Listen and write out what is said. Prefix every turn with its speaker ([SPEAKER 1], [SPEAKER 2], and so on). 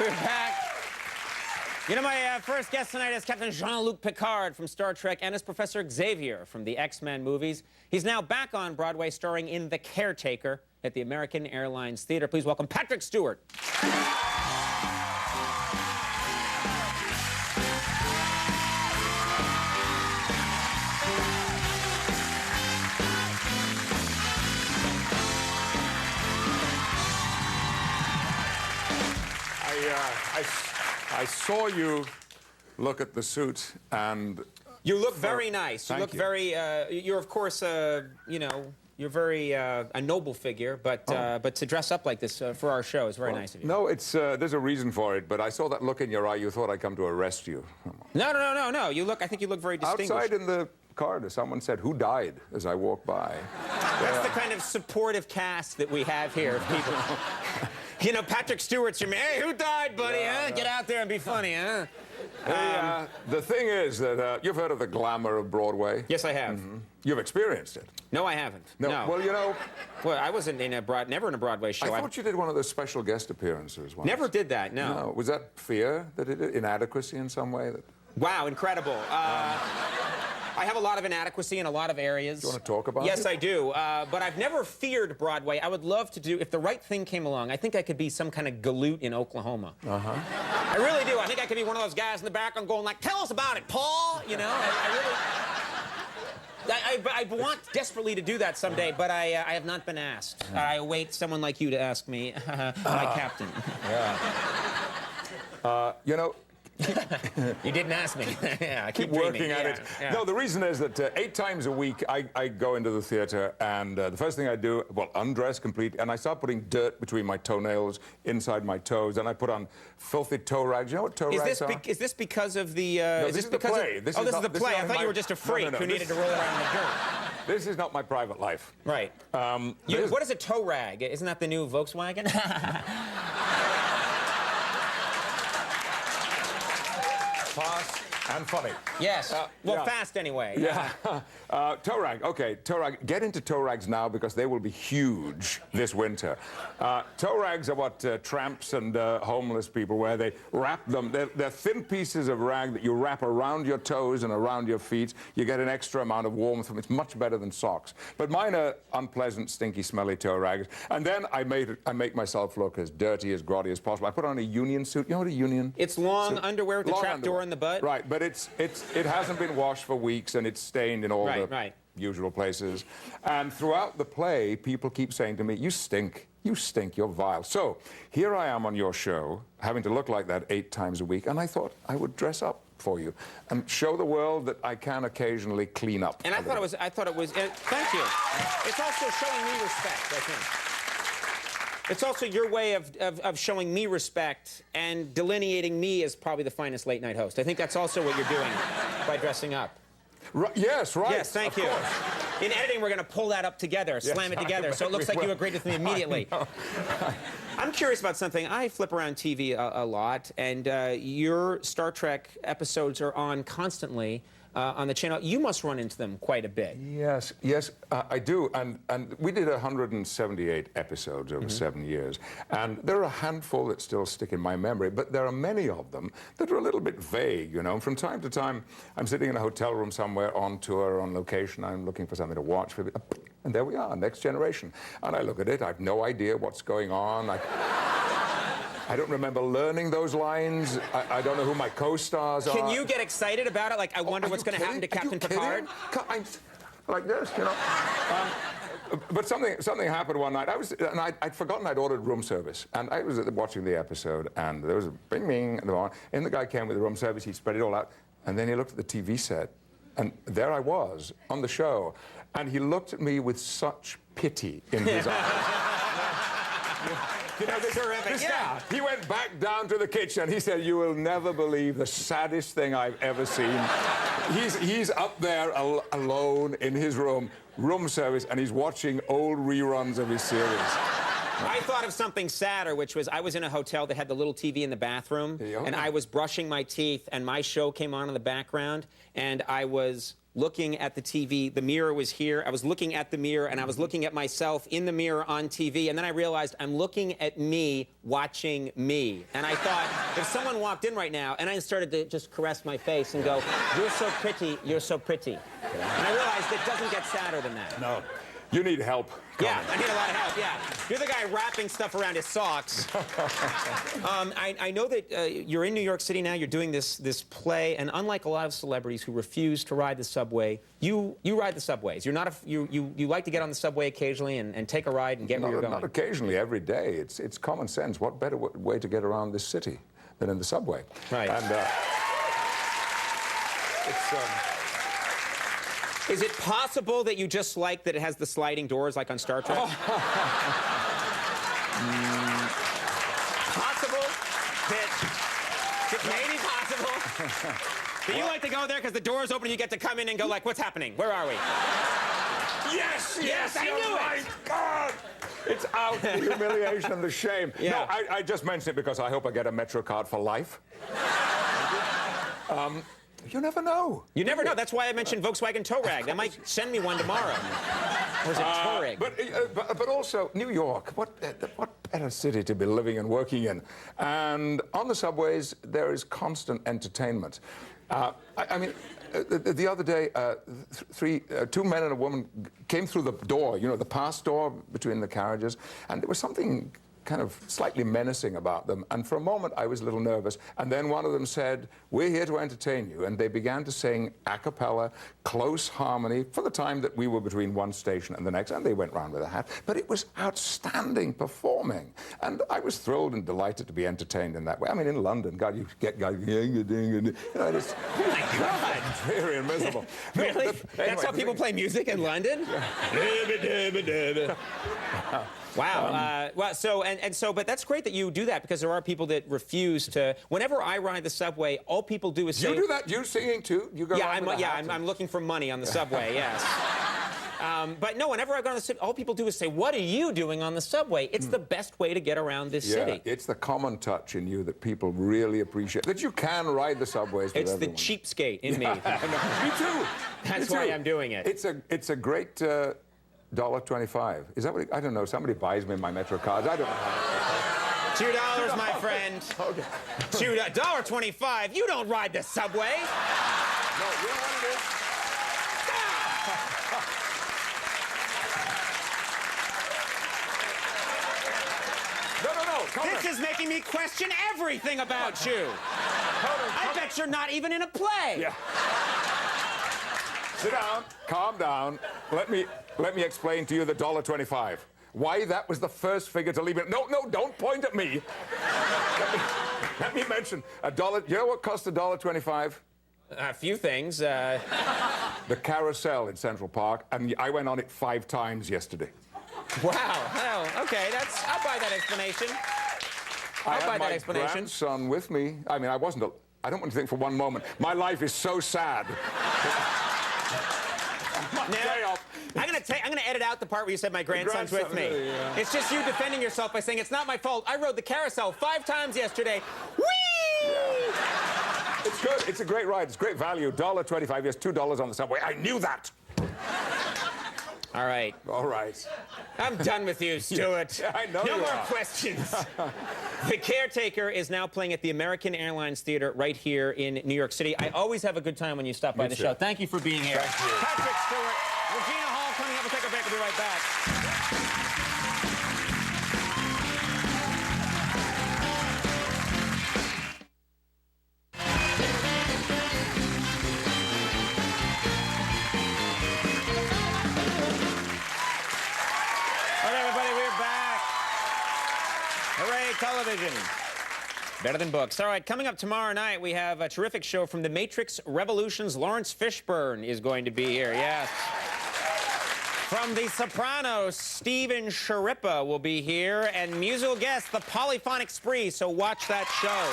[SPEAKER 1] we're back. You know, my first guest tonight is Captain Jean-Luc Picard from Star Trek and as Professor Xavier from the X-Men movies. He's now back on Broadway starring in The Caretaker at the American Airlines Theater. Please welcome Patrick Stewart.
[SPEAKER 2] I saw you look at the suit, and...
[SPEAKER 1] You look very nice. You look very, you're of course, you know, you're very a noble figure, but to dress up like this for our show is very nice of you.
[SPEAKER 2] No, it's, there's a reason for it, but I saw that look in your eye, you thought I'd come to arrest you.
[SPEAKER 1] No. You look, I think you look very distinguished.
[SPEAKER 2] Outside in the corridor, someone said, "Who died?" as I walked by.
[SPEAKER 1] That's the kind of supportive cast that we have here of people. You know, Patrick Stewart's your man. Hey, who died, buddy, huh? Get out there and be funny, huh?
[SPEAKER 2] The thing is that you've heard of the glamour of Broadway?
[SPEAKER 1] Yes, I have.
[SPEAKER 2] Mm-hmm. You've experienced it?
[SPEAKER 1] No, I haven't. No.
[SPEAKER 2] Well, you know...
[SPEAKER 1] Well, I wasn't in never in a Broadway show.
[SPEAKER 2] I thought you did one of those special guest appearances once.
[SPEAKER 1] Never did that, no.
[SPEAKER 2] No. Was that fear that it inadequacy in some way?
[SPEAKER 1] Wow, incredible. I have a lot of inadequacy in a lot of areas.
[SPEAKER 2] Do you want to talk about it?
[SPEAKER 1] Yes, I do. But I've never feared Broadway. I would love to do, if the right thing came along, I think I could be some kind of galoot in Oklahoma. I really do. I think I could be one of those guys in the background going like, "Tell us about it, Paul!" You know, I want desperately to do that someday, but I have not been asked. I await someone like you to ask me, my captain.
[SPEAKER 2] Yeah. You know...
[SPEAKER 1] You didn't ask me. Yeah,
[SPEAKER 2] keep working at it. Yeah. No, the reason is that 8 times a week I go into the theater, and the first thing I do, well, undress complete, and I start putting dirt between my toenails, inside my toes, and I put on filthy toe rags. You know what toe rags are?
[SPEAKER 1] Is this because of the...
[SPEAKER 2] No, this is the play.
[SPEAKER 1] This is the play. I thought you were just a freak who needed to roll around in the dirt.
[SPEAKER 2] This is not my private life.
[SPEAKER 1] Right. What is a toe rag? Isn't that the new Volkswagen?
[SPEAKER 2] Fast and funny.
[SPEAKER 1] Yes. Fast anyway.
[SPEAKER 2] Yeah. Toe rag. Okay, toe rag. Get into toe rags now because they will be huge this winter. Toe rags are what tramps and homeless people wear. They wrap them. They're thin pieces of rag that you wrap around your toes and around your feet. You get an extra amount of warmth from it. It's much better than socks. But mine are unpleasant, stinky, smelly toe rags. And then I make myself look as dirty, as grotty as possible. I put on a union suit. You know what a union?
[SPEAKER 1] It's long underwear with a trap door in the butt.
[SPEAKER 2] Right, but it hasn't been washed for weeks, and it's stained in all the usual places. And throughout the play, people keep saying to me, "You stink. You stink. You're vile." So here I am on your show, having to look like that 8 times a week, and I thought I would dress up for you and show the world that I can occasionally clean up.
[SPEAKER 1] And I thought it was. Thank you. It's also showing me respect, I think. It's also your way of showing me respect and delineating me as probably the finest late-night host. I think that's also what you're doing by dressing up.
[SPEAKER 2] Yes, right.
[SPEAKER 1] Yes, thank you. In editing, we're going to pull that up together, slam it together, so it looks like you agreed with me immediately. I'm curious about something. I flip around TV a lot, and your Star Trek episodes are on constantly. On the channel, you must run into them quite a bit.
[SPEAKER 2] Yes, I do, and we did 178 episodes over 7 years, and there are a handful that still stick in my memory, but there are many of them that are a little bit vague, you know. And from time to time, I'm sitting in a hotel room somewhere on tour, on location, I'm looking for something to watch, and there we are, Next Generation. And I look at it, I have no idea what's going on. I don't remember learning those lines. I don't know who my co-stars are.
[SPEAKER 1] Can you get excited about it? Like, I wonder what's going to happen to Captain Picard?
[SPEAKER 2] I'm like this, you know. But something happened one night. I'd forgotten I'd ordered room service, and I was watching the episode, and there was a bing bing, and the guy came with the room service. He spread it all out, and then he looked at the TV set, and there I was on the show, and he looked at me with such pity in his eyes. You know, this guy, he went back down to the kitchen. He said, "You will never believe the saddest thing I've ever seen." He's up there alone in his room service, and he's watching old reruns of his series.
[SPEAKER 1] I thought of something sadder, which was I was in a hotel that had the little TV in the bathroom, and I was brushing my teeth, and my show came on in the background, and I was looking at the TV. The mirror was here. I was looking at the mirror, and I was looking at myself in the mirror on TV, and then I realized I'm looking at me watching me. And I thought, if someone walked in right now, and I started to just caress my face and go, "You're so pretty, you're so pretty." And I realized it doesn't get sadder than that.
[SPEAKER 2] No. You need help.
[SPEAKER 1] Yeah, I need a lot of help, yeah. You're the guy wrapping stuff around his socks. I know that you're in New York City now. You're doing this play, and unlike a lot of celebrities who refuse to ride the subway, you ride the subways. You're not you like to get on the subway occasionally and take a ride and get where you're going.
[SPEAKER 2] Not occasionally, every day. It's common sense. What better way to get around this city than in the subway?
[SPEAKER 1] Right.
[SPEAKER 2] And
[SPEAKER 1] Is it possible that you just like that it has the sliding doors like on Star Trek? Possible? That maybe possible? That you like to go there because the doors open and you get to come in and go like, what's happening? Where are we?
[SPEAKER 2] Yes,
[SPEAKER 1] I knew it!
[SPEAKER 2] God! It's out, the humiliation and the shame.
[SPEAKER 1] Yeah.
[SPEAKER 2] No, I just mentioned it because I hope I get a Metro card for life. You never know.
[SPEAKER 1] You never know. That's why I mentioned Volkswagen tow rag. They might send me one tomorrow. Or is it touring?
[SPEAKER 2] But also, New York, what better city to be living and working in? And on the subways, there is constant entertainment. I mean, the other day, two men and a woman came through the door, you know, the pass door between the carriages, and there was something kind of slightly menacing about them, and for a moment I was a little nervous, and then one of them said, "We're here to entertain you," and they began to sing a cappella, close harmony, for the time that we were between one station and the next, and they went round with a hat, but it was outstanding performing, and I was thrilled and delighted to be entertained in that way. I mean, in London, God, you get guys, you know, it's,
[SPEAKER 1] oh my God,
[SPEAKER 2] very miserable.
[SPEAKER 1] Really?
[SPEAKER 2] No,
[SPEAKER 1] That's how people play music in London? Wow. Well, but that's great that you do that, because there are people that refuse to. Whenever I ride the subway, all people do is say.
[SPEAKER 2] You do that? You singing too? You go.
[SPEAKER 1] Yeah, I'm looking for money on the subway. Yes. But no, whenever I go on the subway, all people do is say, "What are you doing on the subway?" It's the best way to get around this city.
[SPEAKER 2] It's the common touch in you that people really appreciate. That you can ride the subways with everyone.
[SPEAKER 1] The cheapskate in me.
[SPEAKER 2] Me too.
[SPEAKER 1] That's why I'm doing it.
[SPEAKER 2] It's a great $1.25. Is that what? I don't know. Somebody buys me my Metro cards. I don't know.
[SPEAKER 1] $2, my friend.
[SPEAKER 2] Okay.
[SPEAKER 1] $1.25. You don't ride the subway.
[SPEAKER 2] No, you know what it is? No.
[SPEAKER 1] This is making me question everything about you. I bet you're not even in a play.
[SPEAKER 2] Yeah. Sit down. Calm down. Let me explain to you the $1.25. Why that was the first figure to leave it. No, don't point at me. Let me mention $1. You know what cost $1.25?
[SPEAKER 1] A few things.
[SPEAKER 2] The carousel in Central Park, and I went on it 5 times yesterday.
[SPEAKER 1] Wow. Oh, okay. I'll buy that explanation.
[SPEAKER 2] I had my grandson with me. I mean, I don't want to think for one moment, my life is so sad.
[SPEAKER 1] Now, I'm gonna edit out the part where you said my grandson's with me.
[SPEAKER 2] Yeah.
[SPEAKER 1] It's just you defending yourself by saying it's not my fault. I rode the carousel 5 times yesterday. Whee!
[SPEAKER 2] Yeah. It's good. It's a great ride. It's great value. $1.25. Yes, $2 on the subway. I knew that.
[SPEAKER 1] All right.
[SPEAKER 2] All right.
[SPEAKER 1] I'm done with you, Stewart.
[SPEAKER 2] Yeah, I know
[SPEAKER 1] no
[SPEAKER 2] you
[SPEAKER 1] more
[SPEAKER 2] are.
[SPEAKER 1] questions. The Caretaker is now playing at the American Airlines Theater right here in New York City. I always have a good time when you stop by the show. Thank you for being here.
[SPEAKER 2] Thank you.
[SPEAKER 1] Patrick Stewart, Regina Hall coming up. We'll take a break. We'll be right back. Television. Better than books. All right, coming up tomorrow night, we have a terrific show from The Matrix Revolutions. Lawrence Fishburne is going to be here, yes. From The Sopranos, Steven Sciarippa will be here, and musical guest, The Polyphonic Spree, so watch that show.